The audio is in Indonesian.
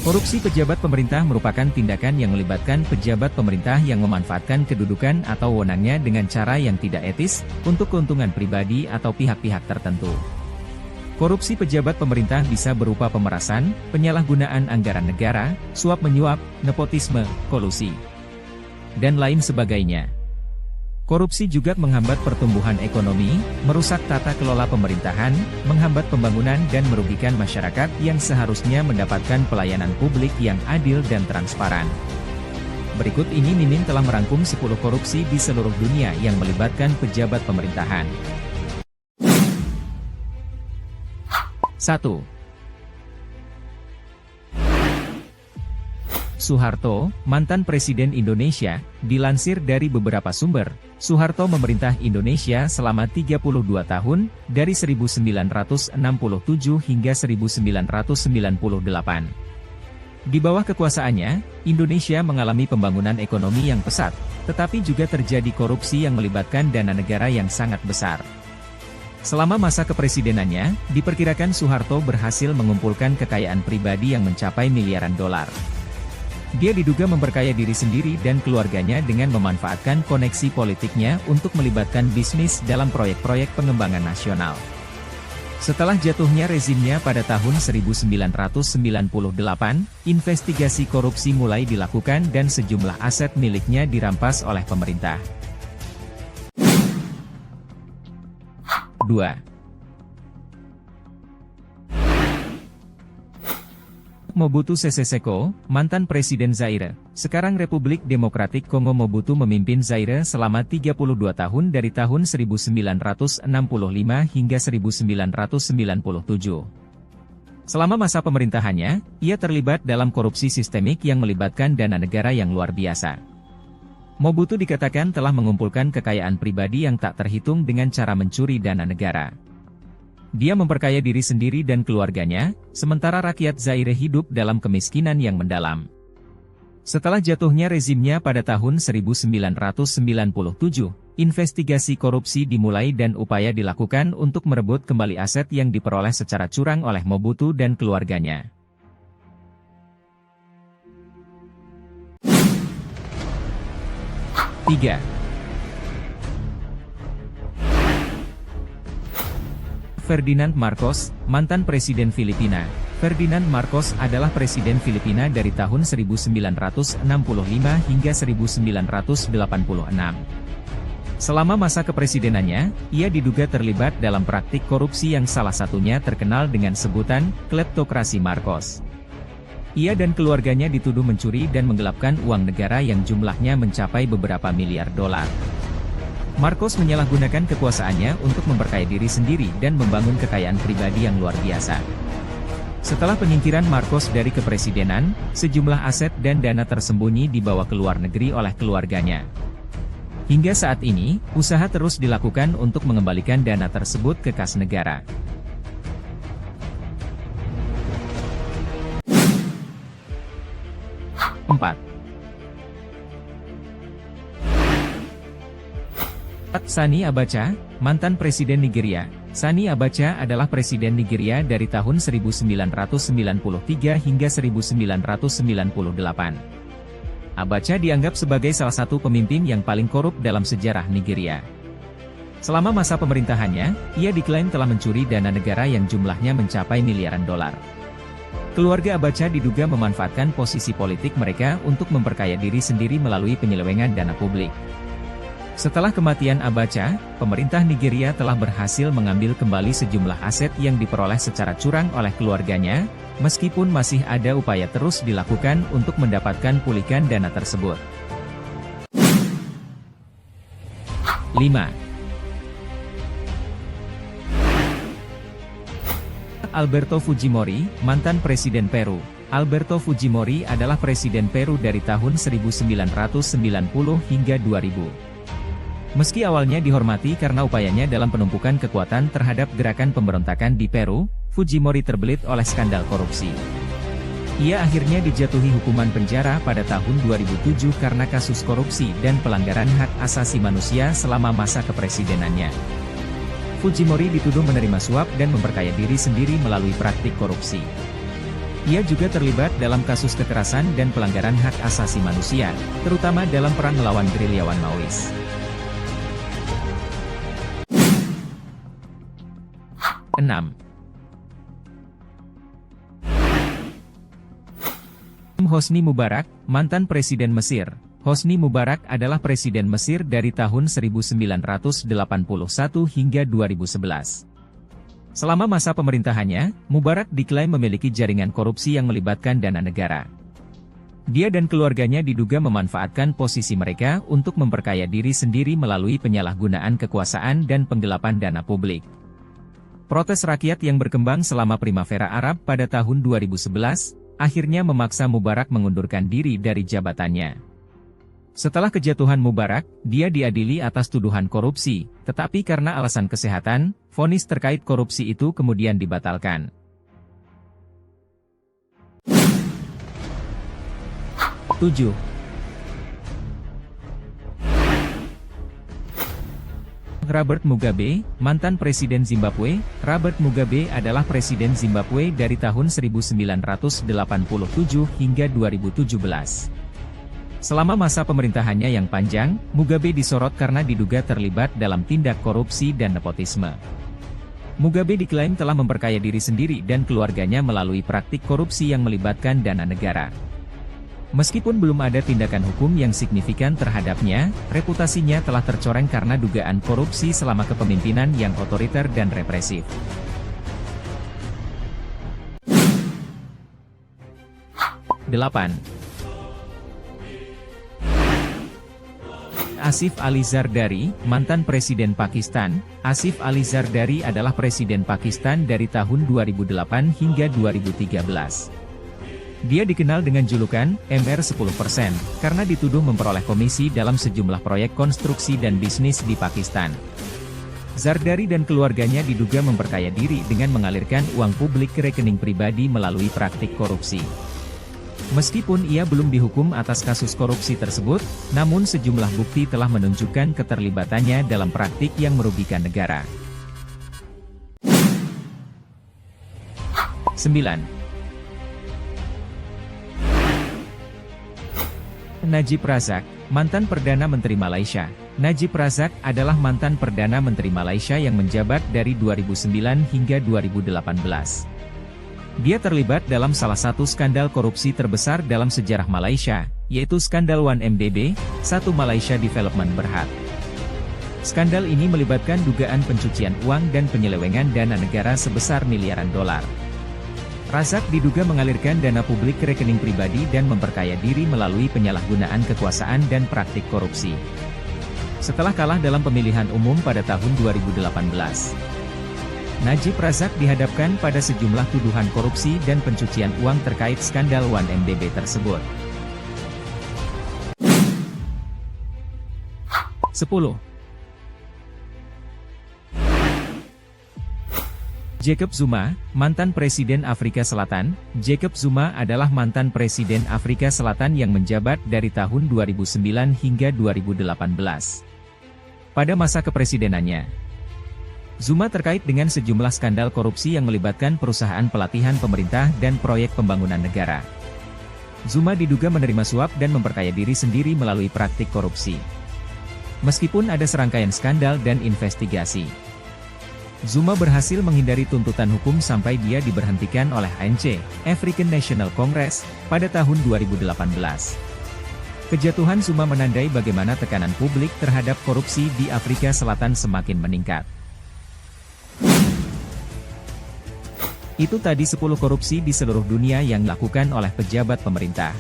Korupsi pejabat pemerintah merupakan tindakan yang melibatkan pejabat pemerintah yang memanfaatkan kedudukan atau wewenangnya dengan cara yang tidak etis, untuk keuntungan pribadi atau pihak-pihak tertentu. Korupsi pejabat pemerintah bisa berupa pemerasan, penyalahgunaan anggaran negara, suap-menyuap, nepotisme, kolusi, dan lain sebagainya. Korupsi juga menghambat pertumbuhan ekonomi, merusak tata kelola pemerintahan, menghambat pembangunan dan merugikan masyarakat yang seharusnya mendapatkan pelayanan publik yang adil dan transparan. Berikut ini Mimin telah merangkum 10 korupsi di seluruh dunia yang melibatkan pejabat pemerintahan. 1. Soeharto, mantan Presiden Indonesia. Dilansir dari beberapa sumber, Soeharto memerintah Indonesia selama 32 tahun, dari 1967 hingga 1998. Di bawah kekuasaannya, Indonesia mengalami pembangunan ekonomi yang pesat, tetapi juga terjadi korupsi yang melibatkan dana negara yang sangat besar. Selama masa kepresidenannya, diperkirakan Soeharto berhasil mengumpulkan kekayaan pribadi yang mencapai miliaran dolar. Dia diduga memperkaya diri sendiri dan keluarganya dengan memanfaatkan koneksi politiknya untuk melibatkan bisnis dalam proyek-proyek pengembangan nasional. Setelah jatuhnya rezimnya pada tahun 1998, investigasi korupsi mulai dilakukan dan sejumlah aset miliknya dirampas oleh pemerintah. 2. Mobutu Sese Seko, mantan Presiden Zaire, sekarang Republik Demokratik Kongo. Mobutu memimpin Zaire selama 32 tahun dari tahun 1965 hingga 1997. Selama masa pemerintahannya, ia terlibat dalam korupsi sistemik yang melibatkan dana negara yang luar biasa. Mobutu dikatakan telah mengumpulkan kekayaan pribadi yang tak terhitung dengan cara mencuri dana negara. Dia memperkaya diri sendiri dan keluarganya, sementara rakyat Zaire hidup dalam kemiskinan yang mendalam. Setelah jatuhnya rezimnya pada tahun 1997, investigasi korupsi dimulai dan upaya dilakukan untuk merebut kembali aset yang diperoleh secara curang oleh Mobutu dan keluarganya. 3. Ferdinand Marcos, mantan Presiden Filipina. Ferdinand Marcos adalah Presiden Filipina dari tahun 1965 hingga 1986. Selama masa kepresidenannya, ia diduga terlibat dalam praktik korupsi yang salah satunya terkenal dengan sebutan kleptokrasi Marcos. Ia dan keluarganya dituduh mencuri dan menggelapkan uang negara yang jumlahnya mencapai beberapa miliar dolar. Marcos menyalahgunakan kekuasaannya untuk memperkaya diri sendiri dan membangun kekayaan pribadi yang luar biasa. Setelah penyingkiran Marcos dari kepresidenan, sejumlah aset dan dana tersembunyi dibawa ke luar negeri oleh keluarganya. Hingga saat ini, usaha terus dilakukan untuk mengembalikan dana tersebut ke kas negara. 4. Sani Abacha, mantan Presiden Nigeria. Sani Abacha adalah Presiden Nigeria dari tahun 1993 hingga 1998. Abacha dianggap sebagai salah satu pemimpin yang paling korup dalam sejarah Nigeria. Selama masa pemerintahannya, ia diklaim telah mencuri dana negara yang jumlahnya mencapai miliaran dolar. Keluarga Abacha diduga memanfaatkan posisi politik mereka untuk memperkaya diri sendiri melalui penyelewengan dana publik. Setelah kematian Abacha, pemerintah Nigeria telah berhasil mengambil kembali sejumlah aset yang diperoleh secara curang oleh keluarganya, meskipun masih ada upaya terus dilakukan untuk mendapatkan pulihkan dana tersebut. 5. Alberto Fujimori, mantan Presiden Peru. Alberto Fujimori adalah Presiden Peru dari tahun 1990 hingga 2000. Meski awalnya dihormati karena upayanya dalam penumpukan kekuatan terhadap gerakan pemberontakan di Peru, Fujimori terbelit oleh skandal korupsi. Ia akhirnya dijatuhi hukuman penjara pada tahun 2007 karena kasus korupsi dan pelanggaran hak asasi manusia selama masa kepresidenannya. Fujimori dituduh menerima suap dan memperkaya diri sendiri melalui praktik korupsi. Ia juga terlibat dalam kasus kekerasan dan pelanggaran hak asasi manusia, terutama dalam perang melawan gerilyawan Maois. 6. Hosni Mubarak, mantan Presiden Mesir. Hosni Mubarak adalah Presiden Mesir dari tahun 1981 hingga 2011. Selama masa pemerintahannya, Mubarak diklaim memiliki jaringan korupsi yang melibatkan dana negara. Dia dan keluarganya diduga memanfaatkan posisi mereka untuk memperkaya diri sendiri melalui penyalahgunaan kekuasaan dan penggelapan dana publik. Protes rakyat yang berkembang selama Primavera Arab pada tahun 2011, akhirnya memaksa Mubarak mengundurkan diri dari jabatannya. Setelah kejatuhan Mubarak, dia diadili atas tuduhan korupsi, tetapi karena alasan kesehatan, vonis terkait korupsi itu kemudian dibatalkan. 7. Robert Mugabe, mantan Presiden Zimbabwe. Robert Mugabe adalah Presiden Zimbabwe dari tahun 1987 hingga 2017. Selama masa pemerintahannya yang panjang, Mugabe disorot karena diduga terlibat dalam tindak korupsi dan nepotisme. Mugabe diklaim telah memperkaya diri sendiri dan keluarganya melalui praktik korupsi yang melibatkan dana negara. Meskipun belum ada tindakan hukum yang signifikan terhadapnya, reputasinya telah tercoreng karena dugaan korupsi selama kepemimpinan yang otoriter dan represif. 8. Asif Ali Zardari, mantan Presiden Pakistan. Asif Ali Zardari adalah Presiden Pakistan dari tahun 2008 hingga 2013. Dia dikenal dengan julukan MR10% karena dituduh memperoleh komisi dalam sejumlah proyek konstruksi dan bisnis di Pakistan. Zardari dan keluarganya diduga memperkaya diri dengan mengalirkan uang publik ke rekening pribadi melalui praktik korupsi. Meskipun ia belum dihukum atas kasus korupsi tersebut, namun sejumlah bukti telah menunjukkan keterlibatannya dalam praktik yang merugikan negara. 9. Najib Razak, mantan Perdana Menteri Malaysia. Najib Razak adalah mantan Perdana Menteri Malaysia yang menjabat dari 2009 hingga 2018. Dia terlibat dalam salah satu skandal korupsi terbesar dalam sejarah Malaysia, yaitu skandal 1MDB, Satu Malaysia Development Berhad. Skandal ini melibatkan dugaan pencucian uang dan penyelewengan dana negara sebesar miliaran dolar. Razak diduga mengalirkan dana publik ke rekening pribadi dan memperkaya diri melalui penyalahgunaan kekuasaan dan praktik korupsi. Setelah kalah dalam pemilihan umum pada tahun 2018, Najib Razak dihadapkan pada sejumlah tuduhan korupsi dan pencucian uang terkait skandal 1MDB tersebut. 10. Jacob Zuma, mantan Presiden Afrika Selatan. Jacob Zuma adalah mantan Presiden Afrika Selatan yang menjabat dari tahun 2009 hingga 2018. Pada masa kepresidenannya, Zuma terkait dengan sejumlah skandal korupsi yang melibatkan perusahaan pelatihan pemerintah dan proyek pembangunan negara. Zuma diduga menerima suap dan memperkaya diri sendiri melalui praktik korupsi. Meskipun ada serangkaian skandal dan investigasi, Zuma berhasil menghindari tuntutan hukum sampai dia diberhentikan oleh ANC, African National Congress, pada tahun 2018. Kejatuhan Zuma menandai bagaimana tekanan publik terhadap korupsi di Afrika Selatan semakin meningkat. Itu tadi 10 korupsi di seluruh dunia yang dilakukan oleh pejabat pemerintah.